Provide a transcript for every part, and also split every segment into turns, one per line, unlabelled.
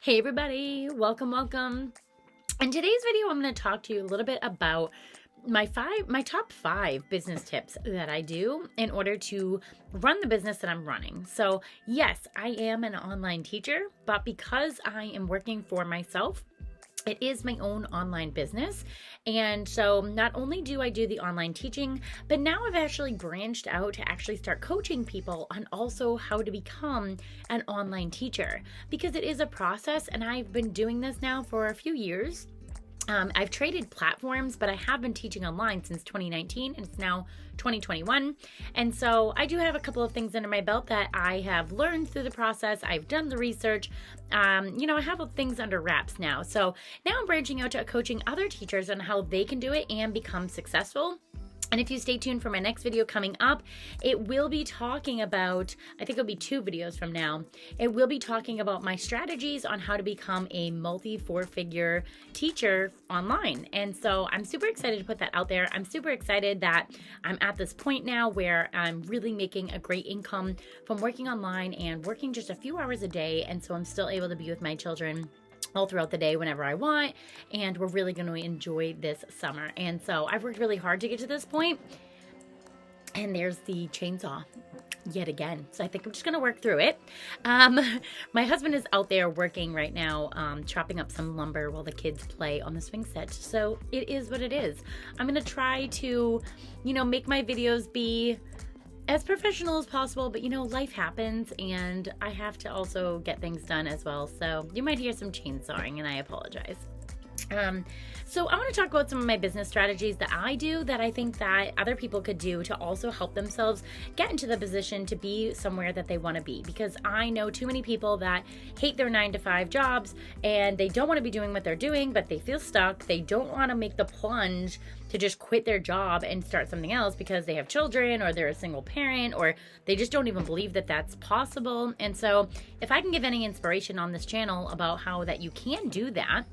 Hey everybody, welcome. In today's video, I'm going to talk to you a little bit about my top 5 business tips that I do in order to run the business that I'm running. So yes, I am an online teacher, but because I am working for myself, it is my own online business. And so not only do I do the online teaching, but now I've actually branched out to actually start coaching people on also how to become an online teacher, because it is a process and I've been doing this now for a few years. I've traded platforms, but I have been teaching online since 2019 and it's now 2021. And so I do have a couple of things under my belt that I have learned through the process. I've done the research. I have things under wraps now. So now I'm branching out to coaching other teachers on how they can do it and become successful. And if you stay tuned for my next video coming up, it will be talking about, I think it'll be 2 videos from now, it will be talking about my strategies on how to become a multi-4-figure teacher online. And so I'm super excited to put that out there. I'm super excited that I'm at this point now where I'm really making a great income from working online and working just a few hours a day. And so I'm still able to be with my children all throughout the day whenever I want, and we're really going to enjoy this summer. And so I've worked really hard to get to this point, and there's the chainsaw yet again. So I think I'm just going to work through it. My husband is out there working right now, chopping up some lumber while the kids play on the swing set. So it is what it is. I'm going to try to, make my videos be as professional as possible, but life happens and I have to also get things done as well. So you might hear some chainsawing and I apologize. So I want to talk about some of my business strategies that I do that I think that other people could do to also help themselves get into the position to be somewhere that they want to be. Because I know too many people that hate their 9-to-5 jobs and they don't want to be doing what they're doing, but they feel stuck. They don't want to make the plunge to just quit their job and start something else because they have children or they're a single parent or they just don't even believe that that's possible. And so if I can give any inspiration on this channel about how that you can do that,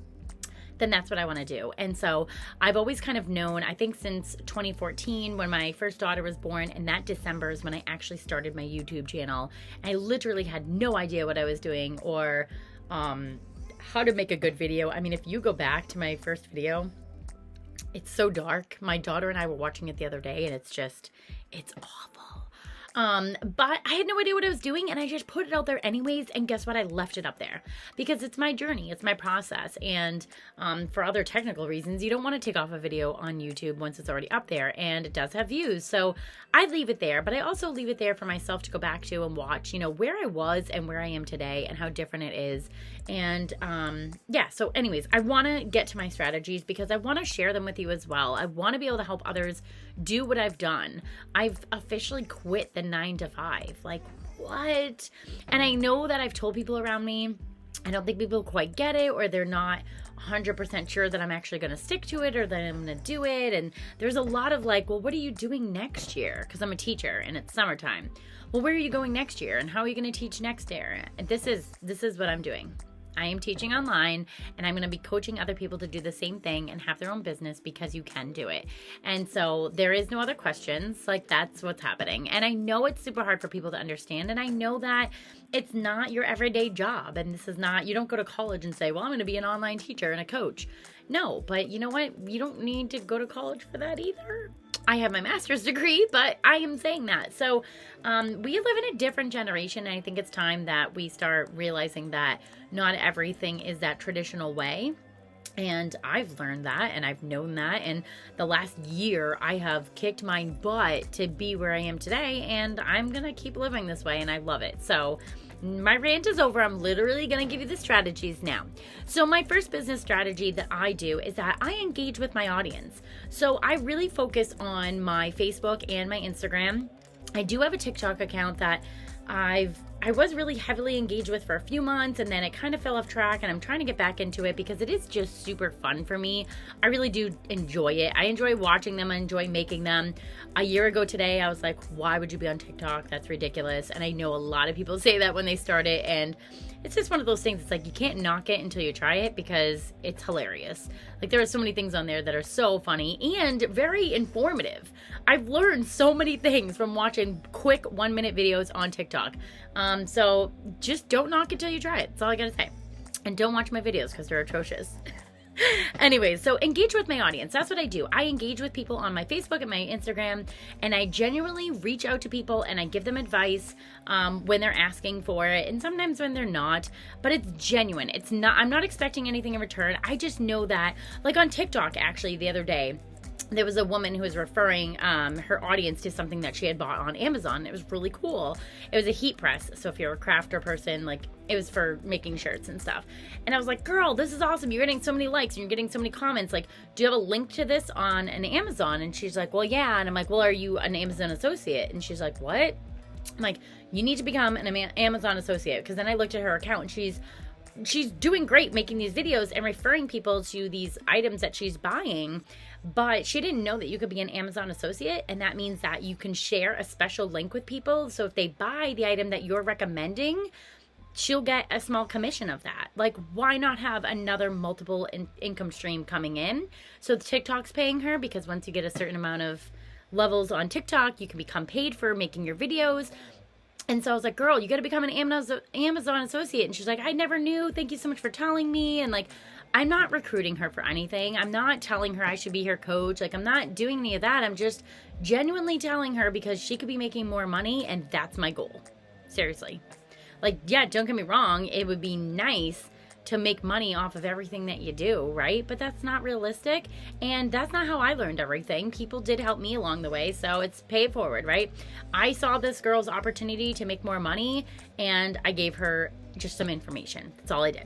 then that's what I want to do. And so I've always kind of known, I think since 2014 when my first daughter was born, and that December is when I actually started my YouTube channel. I literally had no idea what I was doing or how to make a good video. I mean, if you go back to my first video, it's so dark. My daughter and I were watching it the other day and it's awful. But I had no idea what I was doing and I just put it out there anyways. And guess what? I left it up there because it's my journey. It's my process. And, for other technical reasons, you don't want to take off a video on YouTube once it's already up there and it does have views. So I leave it there, but I also leave it there for myself to go back to and watch, where I was and where I am today and how different it is. And, so anyways, I want to get to my strategies because I want to share them with you as well. I want to be able to help others do what I've done. I've officially quit the 9-to-5. Like, what? And I know that I've told people around me, I don't think people quite get it, or they're not 100% sure that I'm actually going to stick to it or that I'm going to do it. And there's a lot of like, well, what are you doing next year? Because I'm a teacher and it's summertime. Well, where are you going next year? And how are you going to teach next year? And this is what I'm doing. I am teaching online and I'm going to be coaching other people to do the same thing and have their own business because you can do it. And so there is no other questions. Like, that's what's happening. And I know it's super hard for people to understand. And I know that it's not your everyday job. And this is not, you don't go to college and say, well, I'm going to be an online teacher and a coach. No, but you know what? You don't need to go to college for that either. I have my master's degree, but I am saying that. So we live in a different generation, and I think it's time that we start realizing that not everything is that traditional way. And I've learned that, and I've known that. And the last year, I have kicked my butt to be where I am today, and I'm going to keep living this way, and I love it. So my rant is over. I'm literally going to give you the strategies now. So my first business strategy that I do is that I engage with my audience. So I really focus on my Facebook and my Instagram. I do have a TikTok account that I was really heavily engaged with for a few months, and then it kind of fell off track, and I'm trying to get back into it because it is just super fun for me. I really do enjoy it. I enjoy watching them. I enjoy making them. A year ago today, I was like, why would you be on TikTok? That's ridiculous. And I know a lot of people say that when they start it, and it's just one of those things. It's like you can't knock it until you try it because it's hilarious. Like, there are so many things on there that are so funny and very informative. I've learned so many things from watching quick 1-minute videos on TikTok. So just don't knock it till you try it. That's all I gotta say. And don't watch my videos because they're atrocious. Anyways, so engage with my audience. That's what I do. I engage with people on my Facebook and my Instagram, and I genuinely reach out to people and I give them advice when they're asking for it, and sometimes when they're not, but it's genuine. It's not, I'm not expecting anything in return. I just know that, like on TikTok, actually, the other day, there was a woman who was referring her audience to something that she had bought on Amazon. It was really cool. It was a heat press. So if you're a crafter person, like it was for making shirts and stuff. And I was like, girl, this is awesome. You're getting so many likes and you're getting so many comments. Like, do you have a link to this on an Amazon? And she's like, well, yeah. And I'm like, well, are you an Amazon associate? And she's like, what? I'm like, you need to become an Amazon associate. Because then I looked at her account and she's doing great making these videos and referring people to these items that she's buying, but she didn't know that you could be an Amazon associate, and that means that you can share a special link with people. So if they buy the item that you're recommending, she'll get a small commission of that. Like, why not have another multiple income stream coming in? So TikTok's paying her, because once you get a certain amount of levels on TikTok, you can become paid for making your videos. And so I was like, girl, you got to become an Amazon associate. And she's like, I never knew. Thank you so much for telling me. And like, I'm not recruiting her for anything. I'm not telling her I should be her coach. Like, I'm not doing any of that. I'm just genuinely telling her because she could be making more money, and that's my goal. Seriously. Like, yeah, don't get me wrong. It would be nice to make money off of everything that you do, right? But that's not realistic, and that's not how I learned everything. People did help me along the way, so it's pay it forward, right? I saw this girl's opportunity to make more money, and I gave her just some information. That's all I did.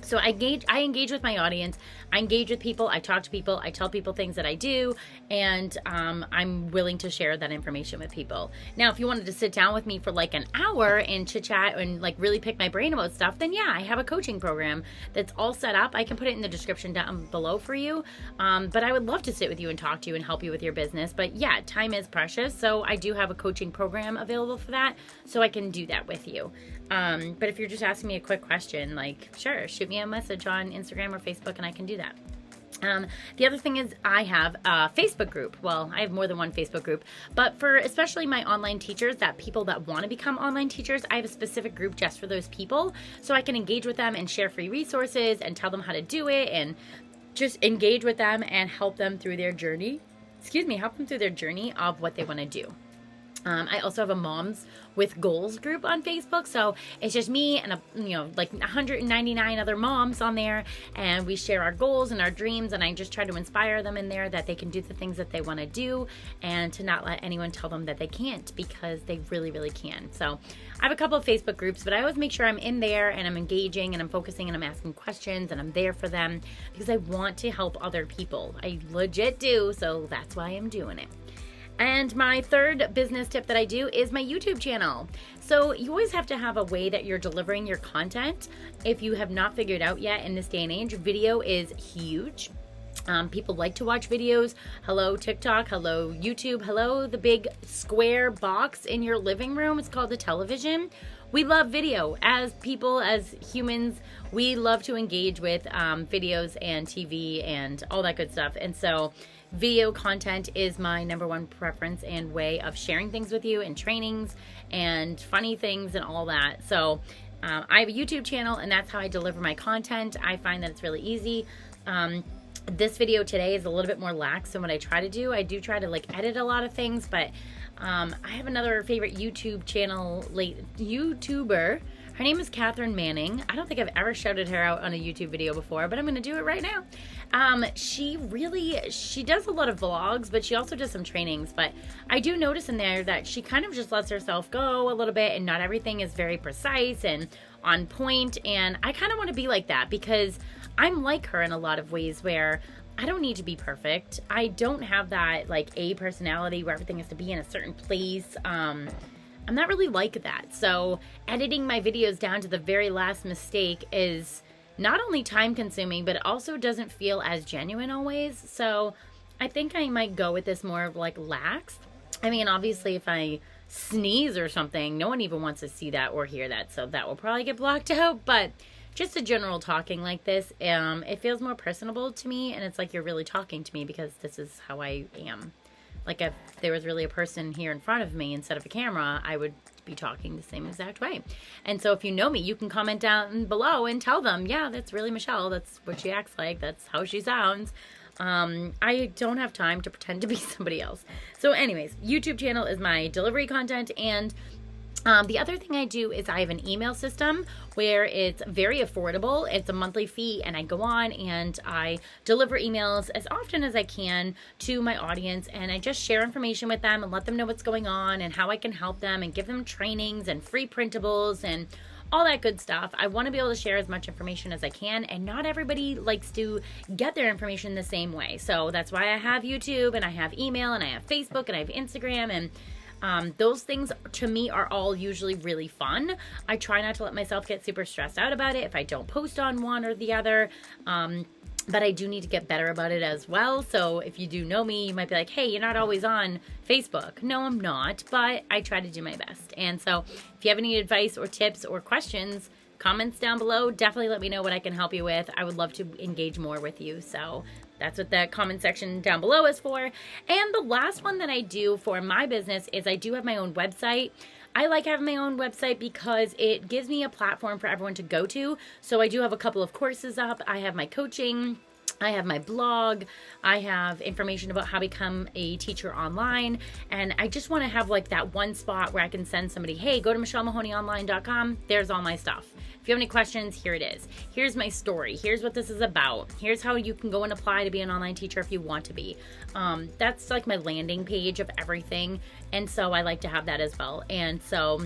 So I engage with my audience. I engage with people. I talk to people. I tell people things that I do, and I'm willing to share that information with people. Now, if you wanted to sit down with me for like an hour and chit chat and like really pick my brain about stuff, then yeah, I have a coaching program that's all set up. I can put it in the description down below for you. But I would love to sit with you and talk to you and help you with your business. But yeah, time is precious, so I do have a coaching program available for that, so I can do that with you. But if you're just asking me a quick question, like, sure, shoot me a message on Instagram or Facebook and I can do that. The other thing is I have a Facebook group. Well, I have more than one Facebook group, but for especially my online teachers, that people that want to become online teachers, I have a specific group just for those people, so I can engage with them and share free resources and tell them how to do it and just engage with them and help them through their journey. Help them through their journey of what they want to do. I also have a Moms with Goals group on Facebook, so it's just me and like 199 other moms on there, and we share our goals and our dreams, and I just try to inspire them in there that they can do the things that they want to do, and to not let anyone tell them that they can't, because they really, really can. So I have a couple of Facebook groups, but I always make sure I'm in there and I'm engaging and I'm focusing and I'm asking questions and I'm there for them because I want to help other people. I legit do, so that's why I'm doing it. And my third business tip that I do is my YouTube channel. So you always have to have a way that you're delivering your content. If you have not figured out yet in this day and age, video is huge. People like to watch videos. Hello TikTok, hello YouTube, hello the big square box in your living room. It's called the television. We love video. As people, as humans, we love to engage with videos and TV and all that good stuff. And so video content is my number one preference and way of sharing things with you, and trainings and funny things and all that. So I have a YouTube channel, and that's how I deliver my content. I find that it's really easy. This video today is a little bit more lax than what I try to do. I do try to like edit a lot of things, but I have another favorite YouTuber. Her name is Catherine Manning. I don't think I've ever shouted her out on a YouTube video before, but I'm going to do it right now. She does a lot of vlogs, but she also does some trainings. But I do notice in there that she kind of just lets herself go a little bit, and not everything is very precise and on point. And I kind of want to be like that, because I'm like her in a lot of ways where I don't need to be perfect. I don't have that like A personality where everything has to be in a certain place. I'm not really like that. So editing my videos down to the very last mistake is not only time consuming, but it also doesn't feel as genuine always. So I think I might go with this more of like lax. I mean, obviously if I sneeze or something, no one even wants to see that or hear that. So that will probably get blocked out. But just a general talking like this, it feels more personable to me. And it's like you're really talking to me, because this is how I am. Like if there was really a person here in front of me instead of a camera, I would be talking the same exact way. And so if you know me, you can comment down below and tell them, yeah, that's really Michelle. That's what she acts like. That's how she sounds. I don't have time to pretend to be somebody else. So anyways, YouTube channel is my delivery content, and the other thing I do is I have an email system where it's very affordable. It's a monthly fee, and I go on and I deliver emails as often as I can to my audience, and I just share information with them and let them know what's going on and how I can help them and give them trainings and free printables and all that good stuff. I want to be able to share as much information as I can, and not everybody likes to get their information the same way. So that's why I have YouTube, and I have email, and I have Facebook, and I have Instagram, and those things to me are all usually really fun. I try not to let myself get super stressed out about it if I don't post on one or the other. But I do need to get better about it as well. So if you do know me, you might be like, hey, you're not always on Facebook. No, I'm not, but I try to do my best. And so if you have any advice or tips or questions, comments down below, definitely let me know what I can help you with. I would love to engage more with you. So that's what that comment section down below is for. And the last one that I do for my business is I do have my own website. I like having my own website because it gives me a platform for everyone to go to. So I do have a couple of courses up. I have my coaching, I have my blog, I have information about how to become a teacher online, and I just want to have like that one spot where I can send somebody, hey, go to michellemahoneyonline.com, there's all my stuff. If you have any questions, here it is. Here's my story. Here's what this is about. Here's how you can go and apply to be an online teacher if you want to be. That's like my landing page of everything, and so I like to have that as well. And so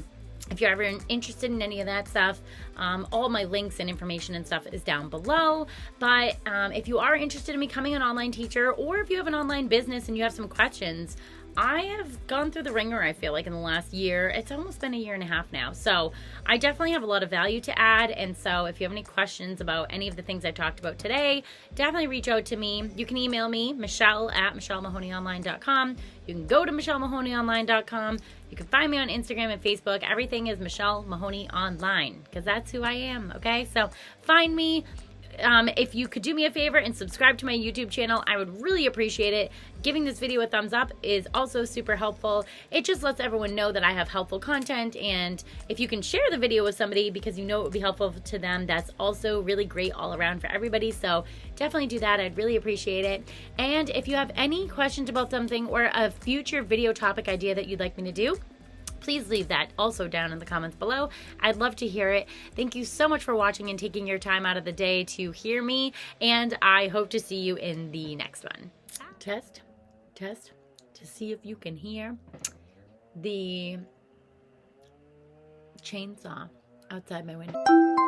if you're ever interested in any of that stuff, all my links and information and stuff is down below. But if you are interested in becoming an online teacher, or if you have an online business and you have some questions, I have gone through the ringer, I feel like, in the last year. It's almost been a year and a half now. So I definitely have a lot of value to add. And so if you have any questions about any of the things I talked about today, definitely reach out to me. You can email me, michelle@michellemahoneyonline.com. You can go to michellemahoneyonline.com. You can find me on Instagram and Facebook. Everything is Michelle Mahoney Online, because that's who I am, okay? So find me. If you could do me a favor and subscribe to my YouTube channel, I would really appreciate it. Giving this video a thumbs up is also super helpful. It just lets everyone know that I have helpful content, and if you can share the video with somebody because you know it would be helpful to them, that's also really great all around for everybody. So definitely do that. I'd really appreciate it. And if you have any questions about something or a future video topic idea that you'd like me to do, please leave that also down in the comments below. I'd love to hear it. Thank you so much for watching and taking your time out of the day to hear me, and I hope to see you in the next one. Test to see if you can hear the chainsaw outside my window.